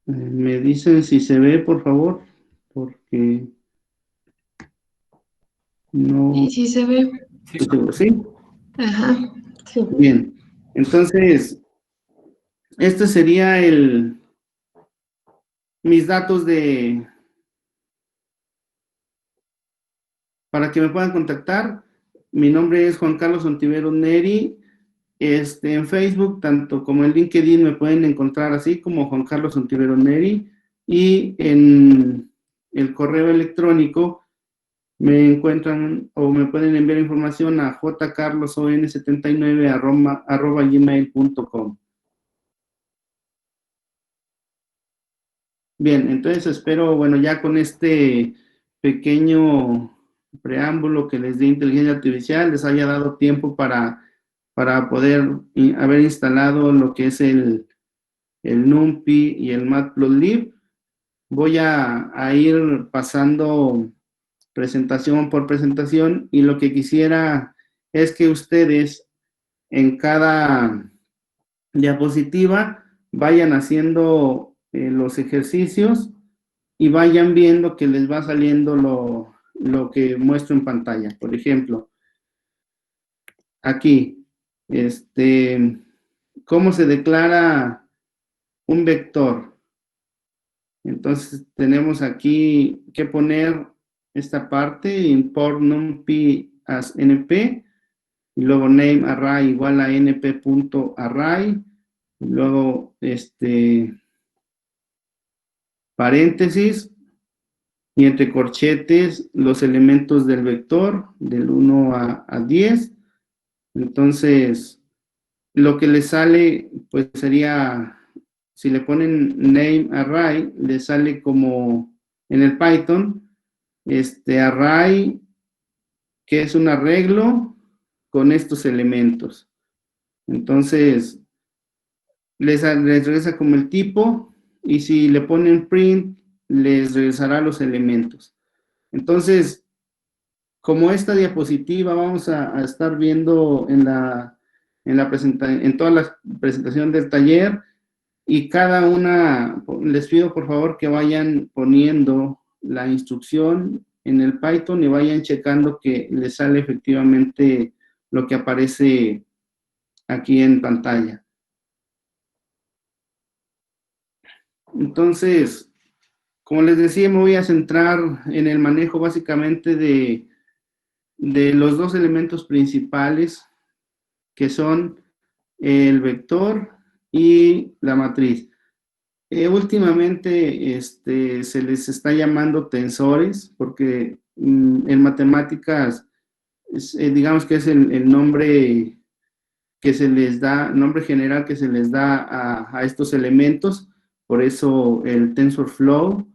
Me dicen si se ve, por favor, porque Sí, no sí se ve. estoy seguro. ¿Sí? Ajá, sí. Bien. Entonces, este sería mis datos para que me puedan contactar. Mi nombre es Juan Carlos Ontiveros Neri. En Facebook, tanto como en LinkedIn, me pueden encontrar así como Juan Carlos Ontiveros Neri. Y en el correo electrónico me encuentran o me pueden enviar información a jcarloson79@gmail.com. Bien, entonces espero, bueno, ya con este pequeño preámbulo que les di inteligencia artificial, les haya dado tiempo para poder haber instalado lo que es el NumPy y el Matplotlib. Voy a ir pasando presentación por presentación y lo que quisiera es que ustedes en cada diapositiva vayan haciendo los ejercicios y vayan viendo que les va saliendo lo que muestro en pantalla. Por ejemplo, aquí, ¿cómo se declara un vector? Entonces tenemos aquí que poner esta parte, import numpy as np, y luego name array igual a np.array, y luego paréntesis, y entre corchetes los elementos del vector, del 1 a 10. Entonces, lo que le sale, pues sería, si le ponen name array, le sale como en el Python, array, que es un arreglo con estos elementos. Entonces, les regresa como el tipo, y si le ponen print, les regresará los elementos. Entonces, como esta diapositiva vamos a estar viendo en toda la presentación del taller, y cada una, les pido por favor que vayan poniendo la instrucción en el Python y vayan checando que les sale efectivamente lo que aparece aquí en pantalla. Entonces, como les decía, me voy a centrar en el manejo básicamente de los dos elementos principales, que son el vector y la matriz. Últimamente se les está llamando tensores porque en matemáticas digamos que es el nombre que se les da, nombre general que se les da a estos elementos, por eso el TensorFlow.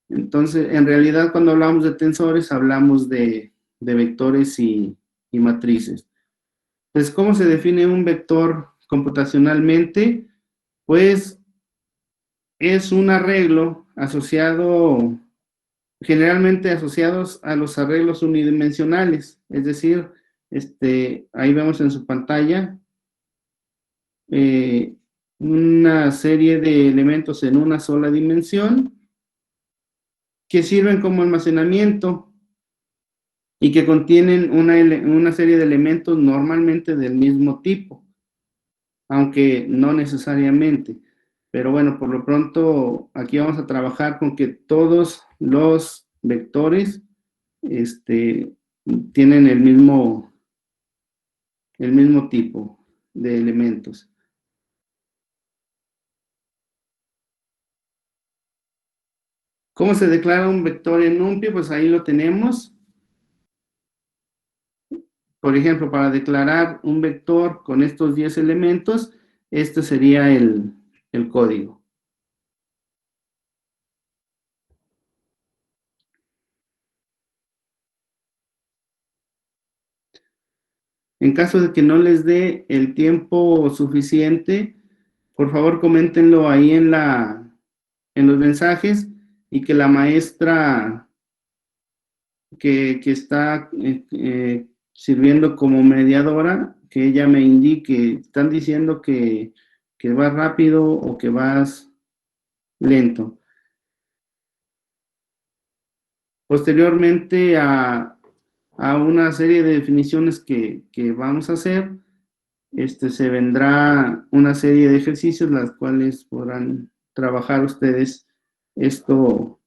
Entonces, en realidad cuando hablamos de tensores hablamos de vectores y matrices. Entonces, ¿cómo se define un vector computacionalmente? Pues es un arreglo asociado, generalmente asociados a los arreglos unidimensionales, es decir, ahí vemos en su pantalla una serie de elementos en una sola dimensión que sirven como almacenamiento y que contienen una serie de elementos normalmente del mismo tipo, aunque no necesariamente. Pero bueno, por lo pronto aquí vamos a trabajar con que todos los vectores tienen el mismo tipo de elementos. ¿Cómo se declara un vector en NumPy? Pues ahí lo tenemos. Por ejemplo, para declarar un vector con estos 10 elementos, este sería el código. En caso de que no les dé el tiempo suficiente, por favor coméntenlo ahí en los mensajes, y que la maestra que está sirviendo como mediadora, que ella me indique, están diciendo que vas rápido o que vas lento. Posteriormente a una serie de definiciones que vamos a hacer, se vendrá una serie de ejercicios las cuales podrán trabajar ustedes esto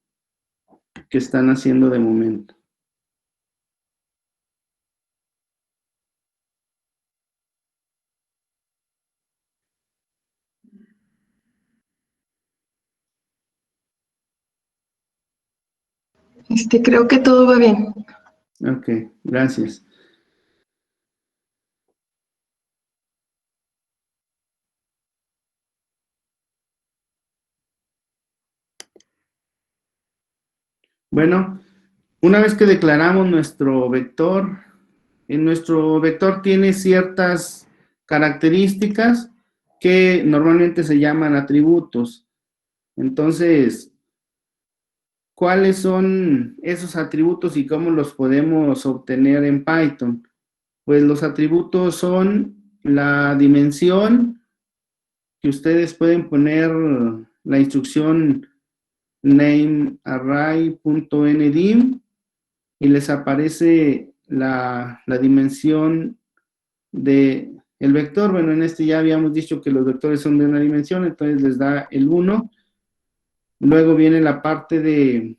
que están haciendo de momento. Creo que todo va bien. Ok, gracias. Bueno, una vez que declaramos nuestro vector, nuestro vector tiene ciertas características que normalmente se llaman atributos. Entonces, ¿cuáles son esos atributos y cómo los podemos obtener en Python? Pues los atributos son la dimensión, que ustedes pueden poner la instrucción nameArray.ndim y les aparece la dimensión de el vector. Bueno, en este ya habíamos dicho que los vectores son de una dimensión, entonces les da el 1. Luego viene la parte de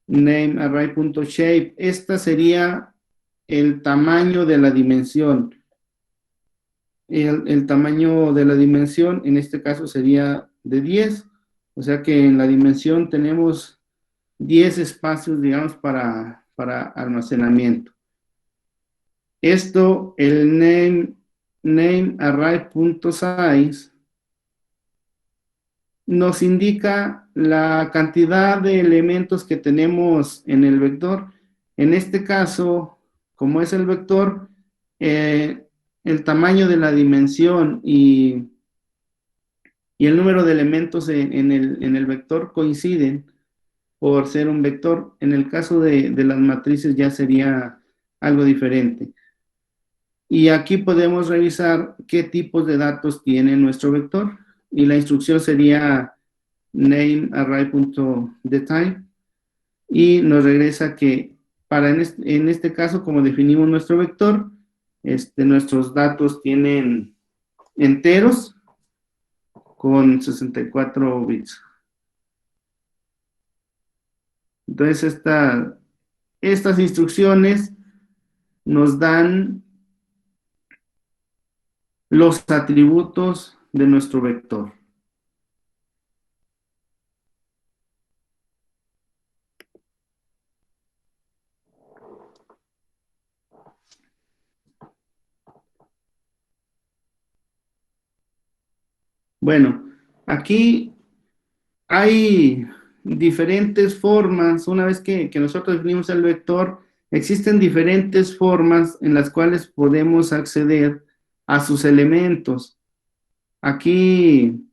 nameArray.shape. Esta sería el tamaño de la dimensión. El tamaño de la dimensión en este caso sería de 10. O sea que en la dimensión tenemos 10 espacios, digamos, para almacenamiento. Esto, el nameArray.size nos indica la cantidad de elementos que tenemos en el vector. En este caso, como es el vector, el tamaño de la dimensión y el número de elementos en el vector coinciden por ser un vector. En el caso de las matrices ya sería algo diferente. Y aquí podemos revisar qué tipos de datos tiene nuestro vector. Y la instrucción sería nameArray.dtype y nos regresa que en este caso, como definimos nuestro vector, nuestros datos tienen enteros con 64 bits. Entonces, estas instrucciones nos dan los atributos de nuestro vector. Bueno, aquí hay diferentes formas. Una vez que nosotros definimos el vector, existen diferentes formas en las cuales podemos acceder a sus elementos. Aquí,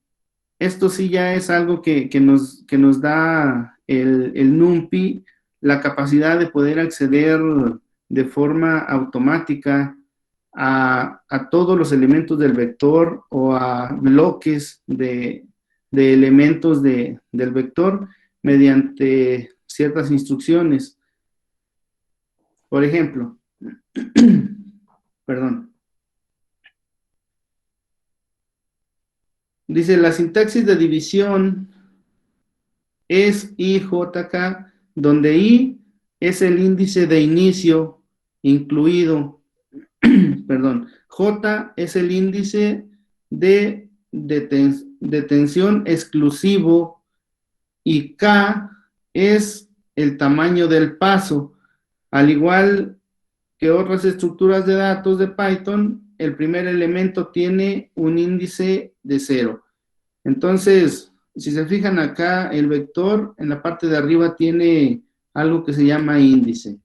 esto sí ya es algo que nos da el NumPy, la capacidad de poder acceder de forma automática a todos los elementos del vector o a bloques de elementos del vector mediante ciertas instrucciones. Por ejemplo, perdón. Dice, la sintaxis de división es IJK, donde I es el índice de inicio incluido, perdón, J es el índice de detención exclusivo y K es el tamaño del paso. Al igual que otras estructuras de datos de Python, el primer elemento tiene un índice de 0. Entonces, si se fijan acá, el vector en la parte de arriba tiene algo que se llama índice.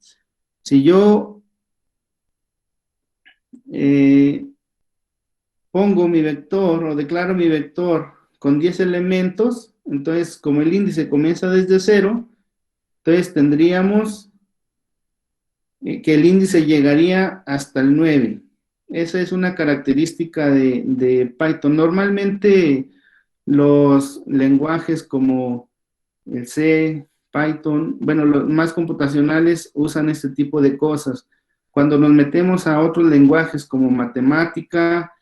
Si yo pongo mi vector o declaro mi vector con 10 elementos, entonces como el índice comienza desde 0, entonces tendríamos que el índice llegaría hasta el 9. Esa es una característica de Python. Normalmente Los lenguajes como el C, Python, bueno, los más computacionales usan este tipo de cosas. Cuando nos metemos a otros lenguajes como matemática,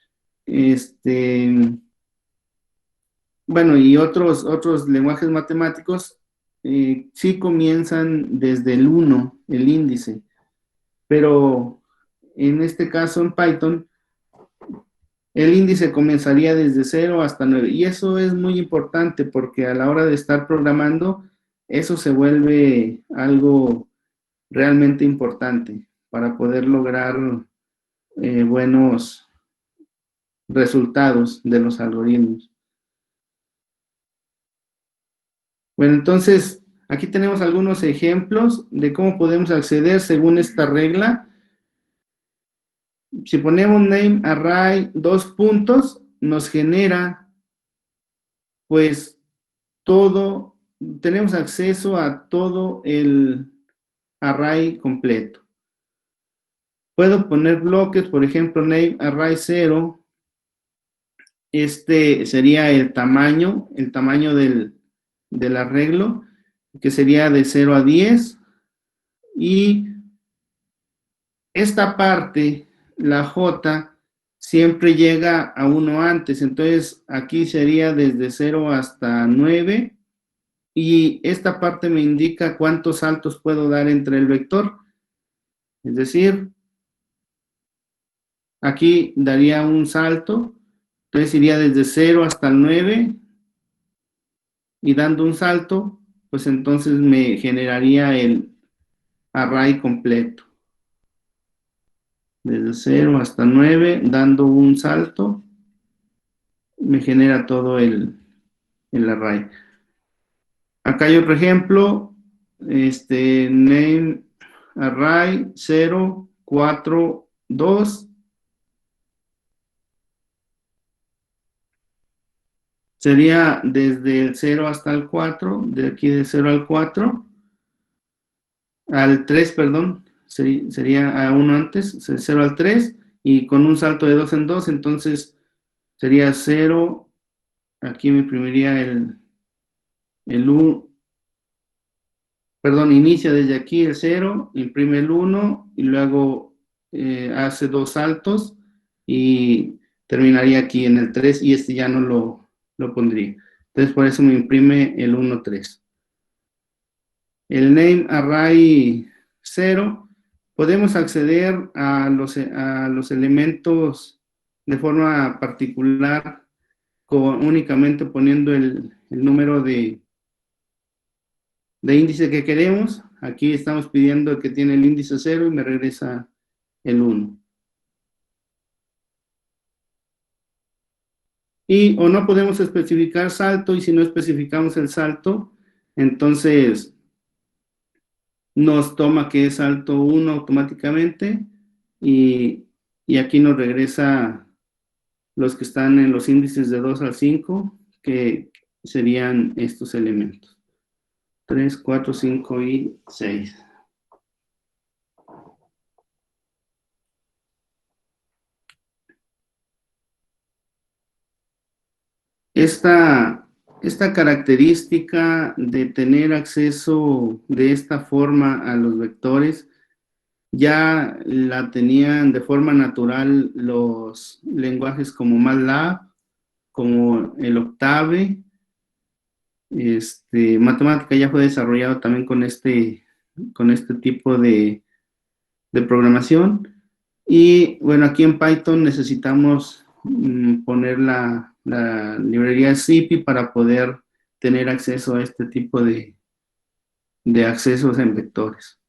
bueno, y otros lenguajes matemáticos, sí comienzan desde el 1, el índice, pero en este caso en Python, el índice comenzaría desde 0 hasta 9. Y eso es muy importante porque a la hora de estar programando, eso se vuelve algo realmente importante para poder lograr buenos resultados de los algoritmos. Bueno, entonces aquí tenemos algunos ejemplos de cómo podemos acceder según esta regla. Si ponemos name array 2 puntos, nos genera pues todo, tenemos acceso a todo el array completo. Puedo poner bloques, por ejemplo, name array 0. Este sería el tamaño del arreglo, que sería de 0 a 10. Y esta parte, la J, siempre llega a 1 antes. Entonces, aquí sería desde 0 hasta 9. Y esta parte me indica cuántos saltos puedo dar entre el vector. Es decir, aquí daría un salto. Entonces iría desde 0 hasta el 9. Y dando un salto, pues entonces me generaría el array completo. Desde 0 hasta 9, dando un salto, me genera todo el array. Acá hay otro ejemplo, name array 0, 4, 2. Sería desde el 0 hasta el 4, de aquí de 0 al 4, al 3, perdón, sería a 1 antes, 0 al 3, y con un salto de 2 en 2, entonces sería 0, aquí me imprimiría el 1, perdón, inicia desde aquí el 0, imprime el 1 y luego hace 2 saltos y terminaría aquí en el 3 y este ya no lo pondría. Entonces por eso me imprime el 1, 3. El name array 0, podemos acceder a los elementos de forma particular únicamente poniendo el número de índice que queremos. Aquí estamos pidiendo que tiene el índice 0 y me regresa el 1. O no podemos especificar salto, y si no especificamos el salto, entonces nos toma que es salto 1 automáticamente y aquí nos regresa los que están en los índices de 2 al 5, que serían estos elementos. 3, 4, 5 y 6. Esta característica de tener acceso de esta forma a los vectores ya la tenían de forma natural los lenguajes como MATLAB, como el Octave. Matemática ya fue desarrollado también con este tipo de programación. Y bueno, aquí en Python necesitamos poner la librería CIPI para poder tener acceso a este tipo de accesos en vectores.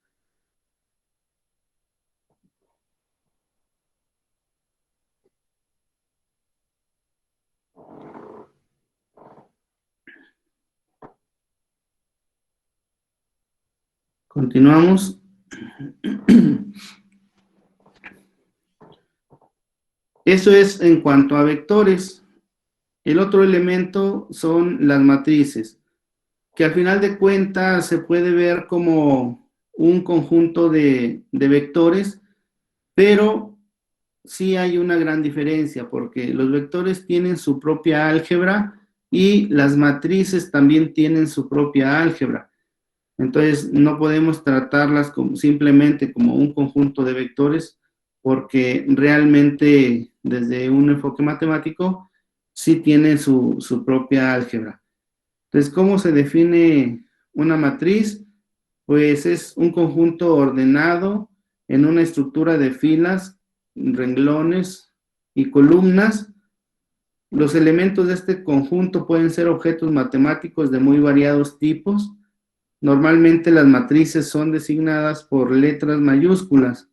Continuamos. Eso es en cuanto a vectores. El otro elemento son las matrices, que al final de cuentas se puede ver como un conjunto de vectores, pero sí hay una gran diferencia, porque los vectores tienen su propia álgebra y las matrices también tienen su propia álgebra. Entonces, no podemos tratarlas como, simplemente como un conjunto de vectores, porque realmente desde un enfoque matemático sí tienen su propia álgebra. Entonces, ¿cómo se define una matriz? Pues es un conjunto ordenado en una estructura de filas, renglones y columnas. Los elementos de este conjunto pueden ser objetos matemáticos de muy variados tipos. Normalmente las matrices son designadas por letras mayúsculas.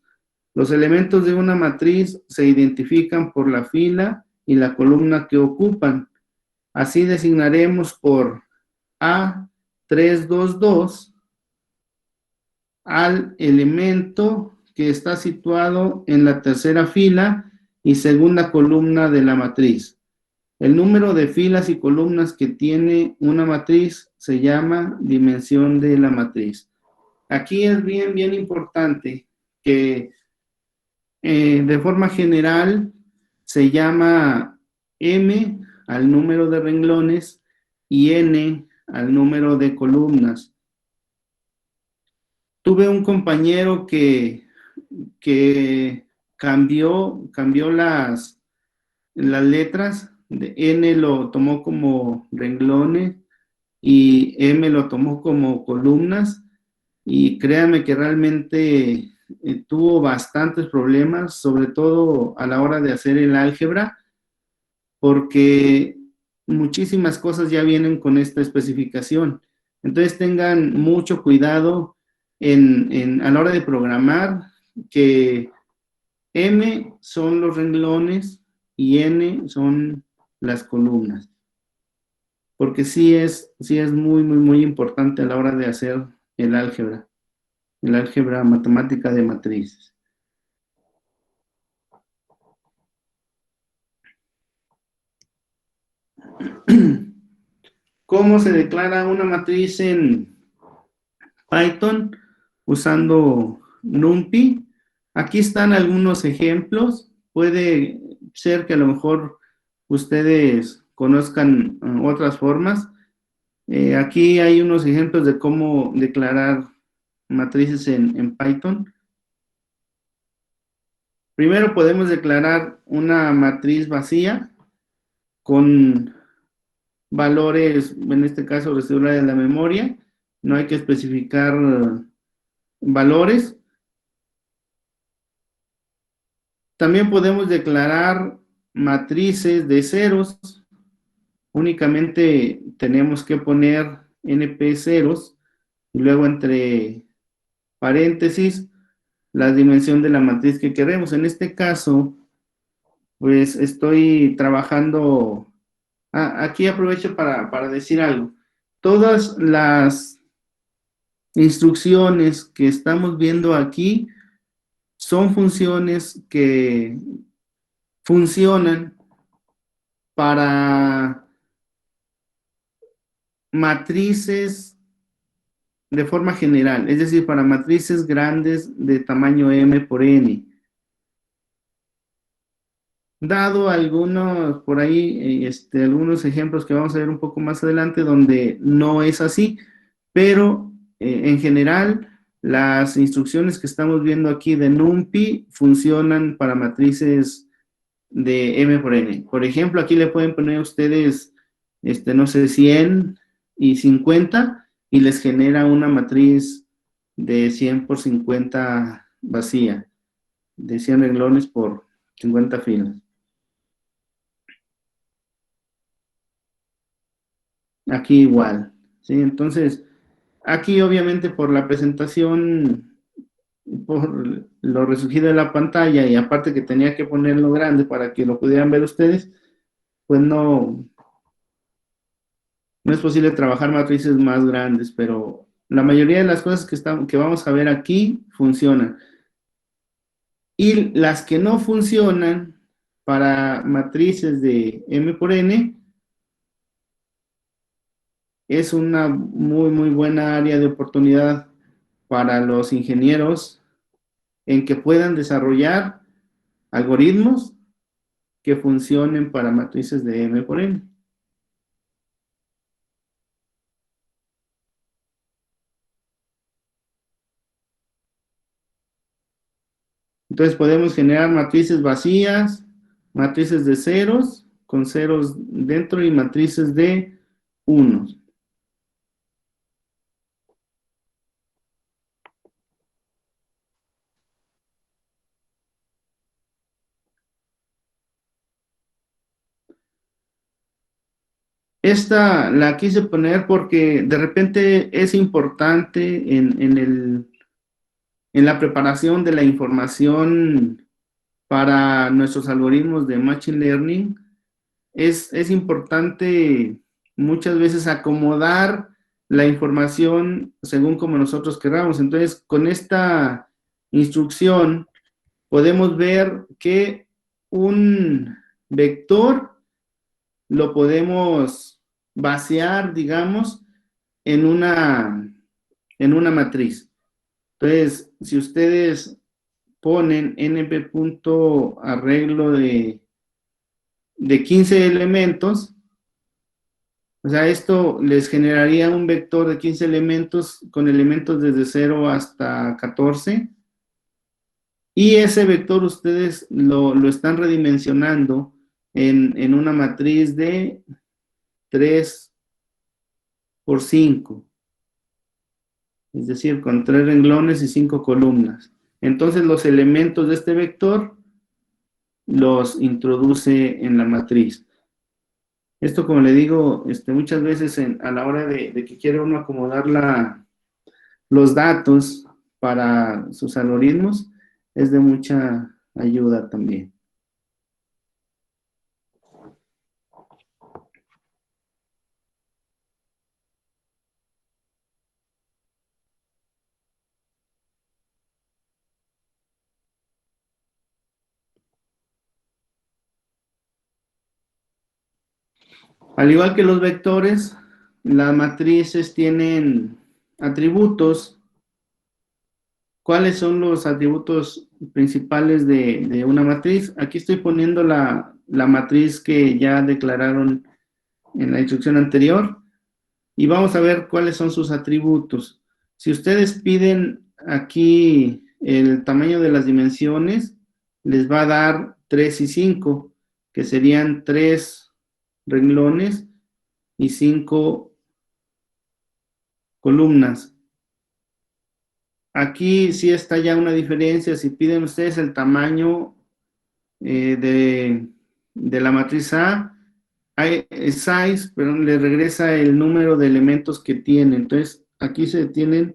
Los elementos de una matriz se identifican por la fila y la columna que ocupan. Así designaremos por A322 al elemento que está situado en la tercera fila y segunda columna de la matriz. El número de filas y columnas que tiene una matriz se llama dimensión de la matriz. Aquí es bien importante que de forma general se llama M al número de renglones y N al número de columnas. Tuve un compañero que cambió las letras, de N lo tomó como renglones y M lo tomó como columnas, y créanme que realmente tuvo bastantes problemas, sobre todo a la hora de hacer el álgebra, porque muchísimas cosas ya vienen con esta especificación. Entonces tengan mucho cuidado a la hora de programar, que M son los renglones y N son las columnas, porque sí es muy importante a la hora de hacer el álgebra matemática de matrices. ¿Cómo se declara una matriz en Python? Usando NumPy. Aquí están algunos ejemplos. Puede ser que a lo mejor ustedes conozcan otras formas. Aquí hay unos ejemplos de cómo declarar matrices en Python. Primero podemos declarar una matriz vacía con valores, en este caso residual de la memoria. No hay que especificar valores. También podemos declarar matrices de ceros. Únicamente tenemos que poner NP ceros y luego entre paréntesis la dimensión de la matriz que queremos. En este caso, pues estoy trabajando. Aquí aprovecho para decir algo. Todas las instrucciones que estamos viendo aquí son funciones que funcionan para matrices de forma general, es decir, para matrices grandes de tamaño M por N. Dado algunos, por ahí, algunos ejemplos que vamos a ver un poco más adelante donde no es así, pero en general las instrucciones que estamos viendo aquí de NumPy funcionan para matrices de M por N. Por ejemplo, aquí le pueden poner ustedes, no sé, 100 y 50 y les genera una matriz de 100 por 50 vacía, de 100 renglones por 50 filas. Aquí igual, ¿sí? Entonces, aquí obviamente por la presentación, por lo resurgido de la pantalla y aparte que tenía que ponerlo grande para que lo pudieran ver ustedes, pues no es posible trabajar matrices más grandes, pero la mayoría de las cosas que vamos a ver aquí funcionan. Y las que no funcionan para matrices de M por N es una muy buena área de oportunidad para los ingenieros en que puedan desarrollar algoritmos que funcionen para matrices de M por N. Entonces podemos generar matrices vacías, matrices de ceros, con ceros dentro y matrices de unos. Esta la quise poner porque de repente es importante en la preparación de la información para nuestros algoritmos de Machine Learning. Es importante muchas veces acomodar la información según como nosotros queramos. Entonces, con esta instrucción podemos ver que un vector lo podemos vaciar, digamos, en una matriz. Entonces, si ustedes ponen np.arreglo de 15 elementos, o sea, esto les generaría un vector de 15 elementos con elementos desde 0 hasta 14. Y ese vector ustedes lo están redimensionando en una matriz de 3 por 5. Es decir, con 3 renglones y 5 columnas. Entonces los elementos de este vector los introduce en la matriz. Esto, como le digo, muchas veces a la hora de que quiere uno acomodar los datos para sus algoritmos, es de mucha ayuda también. Al igual que los vectores, las matrices tienen atributos. ¿Cuáles son los atributos principales de una matriz? Aquí estoy poniendo la matriz que ya declararon en la instrucción anterior y vamos a ver cuáles son sus atributos. Si ustedes piden aquí el tamaño de las dimensiones, les va a dar 3 y 5, que serían 3 renglones y 5 columnas. Aquí sí está ya una diferencia. Si piden ustedes el tamaño de la matriz A, size, pero le regresa el número de elementos que tiene. Entonces, aquí se tienen,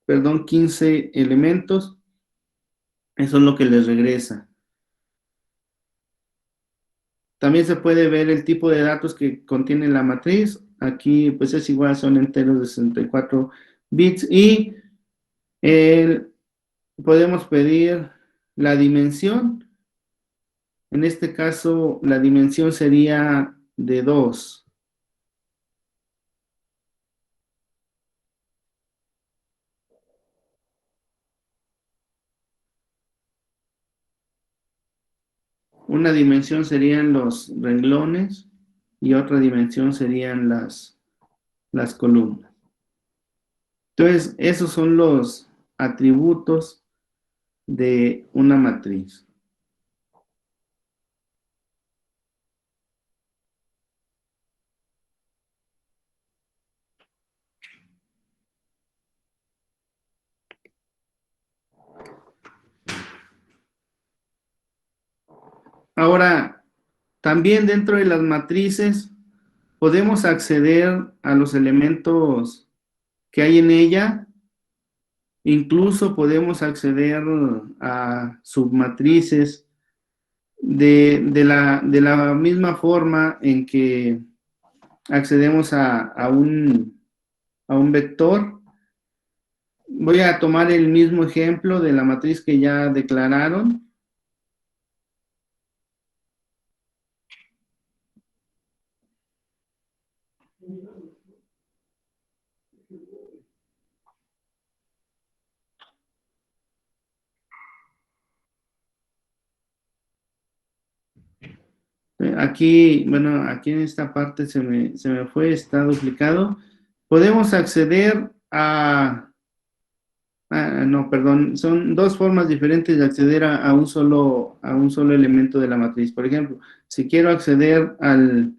15 elementos. Eso es lo que les regresa. También se puede ver el tipo de datos que contiene la matriz. Aquí, pues es igual, son enteros de 64 bits. Y podemos pedir la dimensión. En este caso, la dimensión sería de 2. Una dimensión serían los renglones y otra dimensión serían las columnas. Entonces, esos son los atributos de una matriz. Ahora, también dentro de las matrices podemos acceder a los elementos que hay en ella. Incluso podemos acceder a submatrices de la misma forma en que accedemos a un vector. Voy a tomar el mismo ejemplo de la matriz que ya declararon. Aquí, bueno, aquí en esta parte se me fue, está duplicado. Podemos acceder a No, perdón, son dos formas diferentes de acceder a un solo elemento de la matriz. Por ejemplo, si quiero acceder al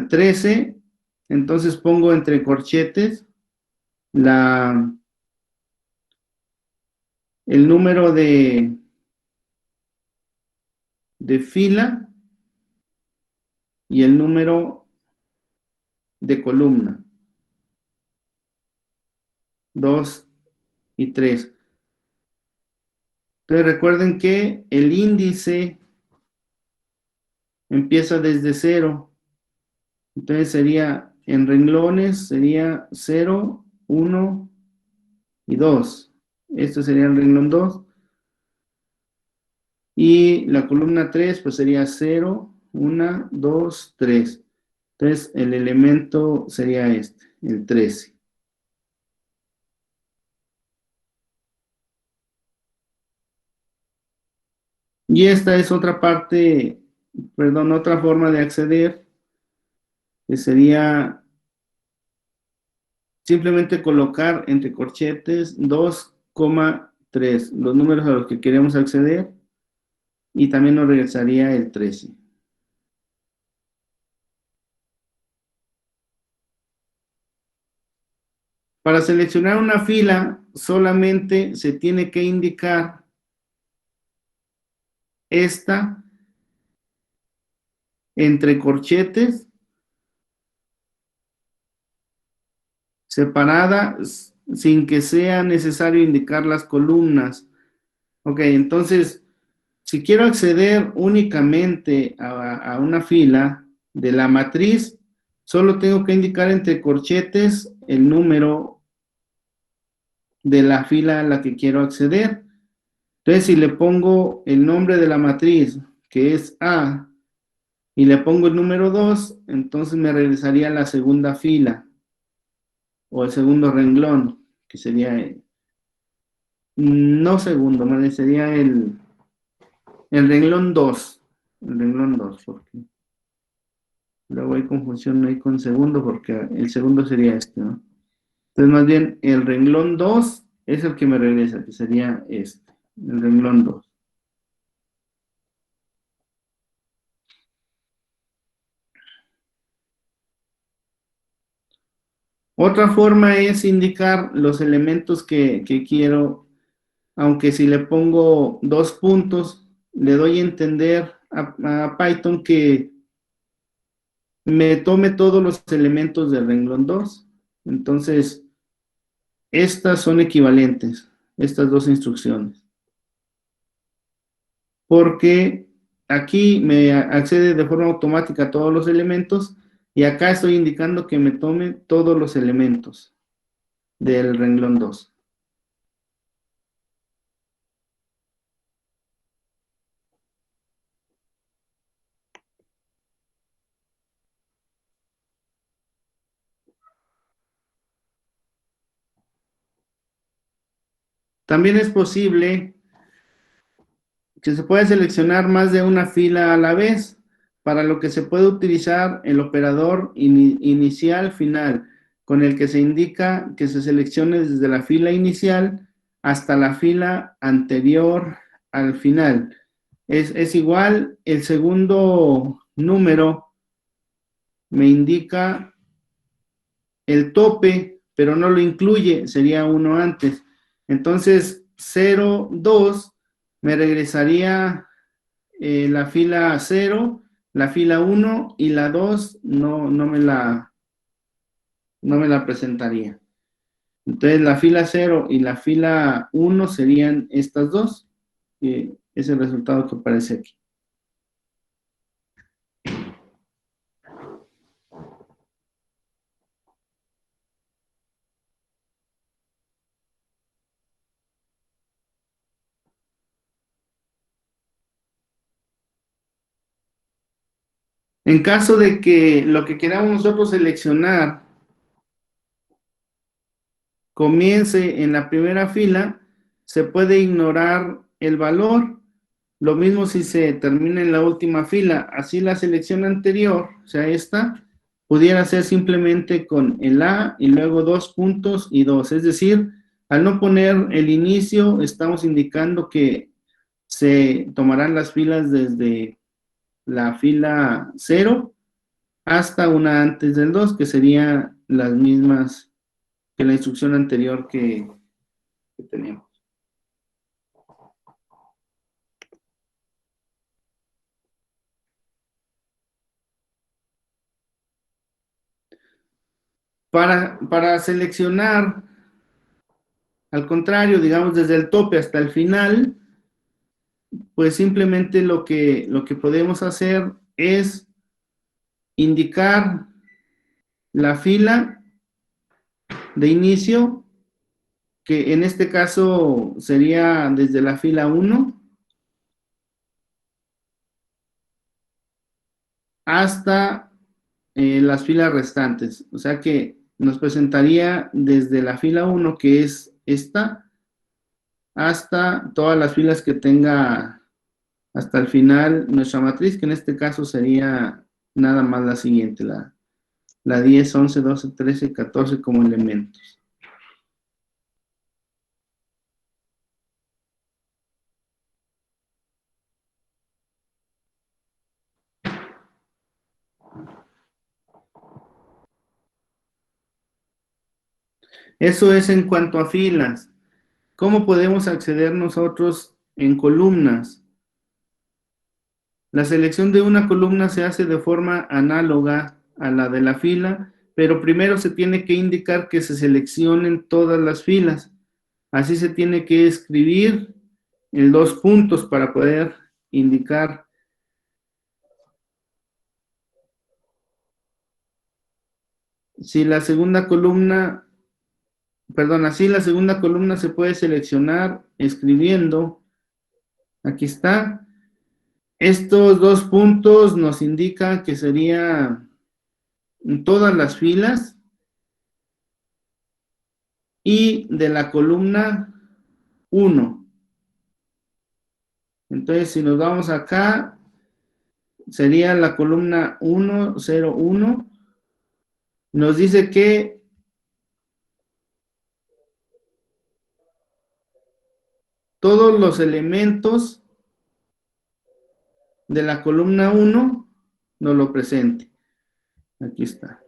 13, entonces pongo entre corchetes el número de fila y el número de columna, 2 y 3. Entonces recuerden que el índice empieza desde 0. Entonces sería, en renglones, sería 0, 1 y 2. Este sería el renglón 2. Y la columna 3, pues sería 0, 1, 2, 3. Entonces el elemento sería este, el 13. Y esta es otra parte, perdón, otra forma de acceder, que sería simplemente colocar entre corchetes 2,3, los números a los que queremos acceder, y también nos regresaría el 13. Para seleccionar una fila, solamente se tiene que indicar esta entre corchetes, separada, sin que sea necesario indicar las columnas. Ok, entonces, si quiero acceder únicamente a una fila de la matriz, solo tengo que indicar entre corchetes el número de la fila a la que quiero acceder. Entonces, si le pongo el nombre de la matriz, que es A, y le pongo el número 2, entonces me regresaría a la segunda fila, o el segundo renglón, que sería, no segundo, me sería el renglón 2, el renglón 2, porque luego hay confusión ahí con segundo, porque el segundo sería este, ¿no? Entonces, más bien, el renglón 2 es el que me regresa, que sería este, el renglón 2. Otra forma es indicar los elementos que quiero, aunque si le pongo 2 puntos, le doy a entender a Python que me tome todos los elementos del renglón 2. Entonces, estas son equivalentes, estas dos instrucciones. Porque aquí me accede de forma automática a todos los elementos y acá estoy indicando que me tome todos los elementos del renglón 2. También es posible que se pueda seleccionar más de una fila a la vez, para lo que se puede utilizar el operador inicial-final, con el que se indica que se seleccione desde la fila inicial hasta la fila anterior al final. Es igual, el segundo número me indica el tope, pero no lo incluye, sería uno antes. Entonces, 0, 2 me regresaría la fila 0, la fila 1 y la 2 no me la presentaría. Entonces, la fila 0 y la fila 1 serían estas dos. Es el resultado que aparece aquí. En caso de que lo que queramos nosotros seleccionar comience en la primera fila, se puede ignorar el valor. Lo mismo si se termina en la última fila. Así la selección anterior, o sea, esta, pudiera ser simplemente con el A y luego 2 puntos y 2. Es decir, Al no poner el inicio, estamos indicando que se tomarán las filas desde la fila 0 hasta una antes del 2, que serían las mismas que la instrucción anterior que teníamos. Para seleccionar, al contrario, digamos, desde el tope hasta el final, pues simplemente lo que podemos hacer es indicar la fila de inicio, que en este caso sería desde la fila 1 hasta las filas restantes. O sea que nos presentaría desde la fila 1, que es esta, hasta todas las filas que tenga hasta el final nuestra matriz, que en este caso sería nada más la siguiente, la 10, 11, 12, 13, 14 como elementos. Eso es en cuanto a filas. ¿Cómo podemos acceder nosotros en columnas? La selección de una columna se hace de forma análoga a la de la fila, pero primero se tiene que indicar que se seleccionen todas las filas. Así se tiene que escribir en 2 puntos para poder indicar. Si la segunda columna, perdón, así la segunda columna se puede seleccionar escribiendo. Aquí está. Estos 2 puntos nos indican que sería todas las filas y de la columna 1. Entonces, si nos vamos acá, sería la columna 1, 0, 1. Nos dice que todos los elementos de la columna 1 nos lo presente. Aquí está.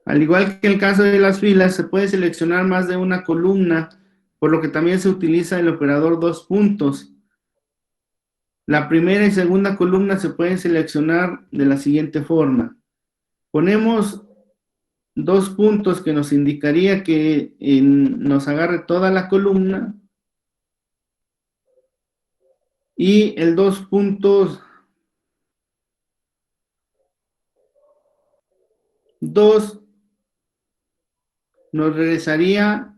Al igual que el caso de las filas, se puede seleccionar más de una columna, por lo que también se utiliza el operador 2 puntos. La primera y segunda columna se pueden seleccionar de la siguiente forma. Ponemos 2 puntos que nos indicaría que nos agarre toda la columna, y el 2 puntos 2 nos regresaría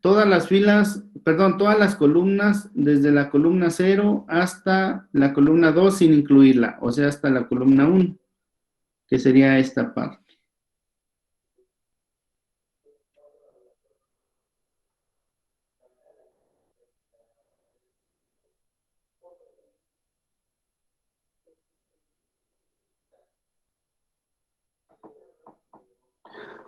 todas las filas, perdón, todas las columnas desde la columna 0 hasta la columna 2 sin incluirla, o sea, hasta la columna 1, que sería esta parte.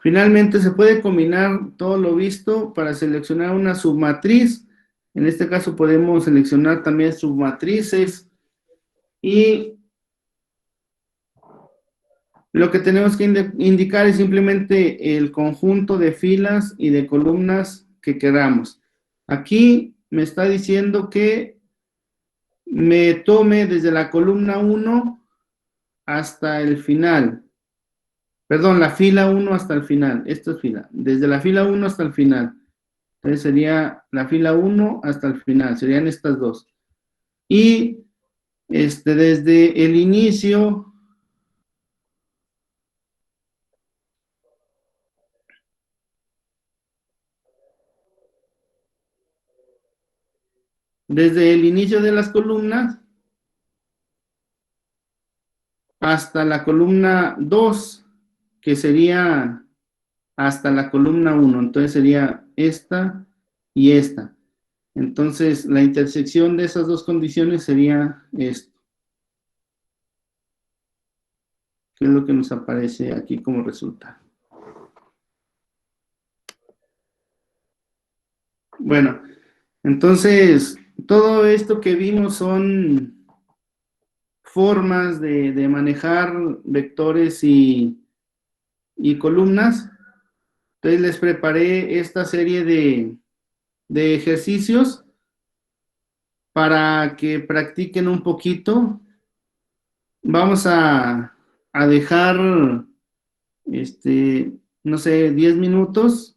Finalmente, se puede combinar todo lo visto para seleccionar una submatriz. En este caso podemos seleccionar también submatrices, y lo que tenemos que indicar es simplemente el conjunto de filas y de columnas que queramos. Aquí me está diciendo que me tome desde la columna 1 hasta el final. Perdón, la fila 1 hasta el final. Esto es fila. Desde la fila 1 hasta el final. Entonces sería la fila 1 hasta el final. Serían estas dos. Y desde el inicio de las columnas hasta la columna 2, que sería hasta la columna 1. Entonces sería esta y esta. Entonces, la intersección de esas dos condiciones sería esto, que es lo que nos aparece aquí como resultado. Bueno, entonces, todo esto que vimos son formas de manejar vectores y columnas. Entonces, les preparé esta serie de ejercicios para que practiquen un poquito. Vamos a dejar, no sé, 10 minutos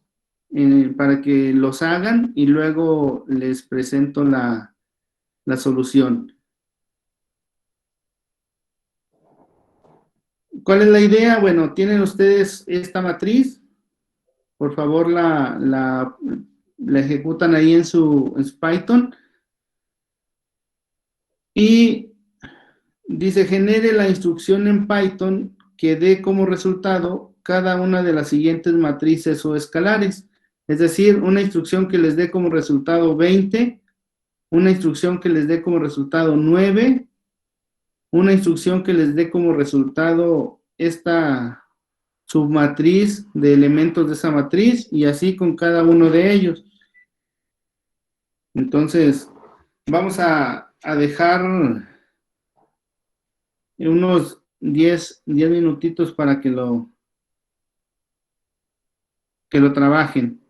para que los hagan y luego les presento la solución. ¿Cuál es la idea? Bueno, tienen ustedes esta matriz. Por favor, la ejecutan ahí en su Python. Y dice, genere la instrucción en Python que dé como resultado cada una de las siguientes matrices o escalares. Es decir, una instrucción que les dé como resultado 20, una instrucción que les dé como resultado 9, una instrucción que les dé como resultado esta submatriz de elementos de esa matriz y así con cada uno de ellos. Entonces, vamos a dejar unos 10 minutitos para que lo trabajen.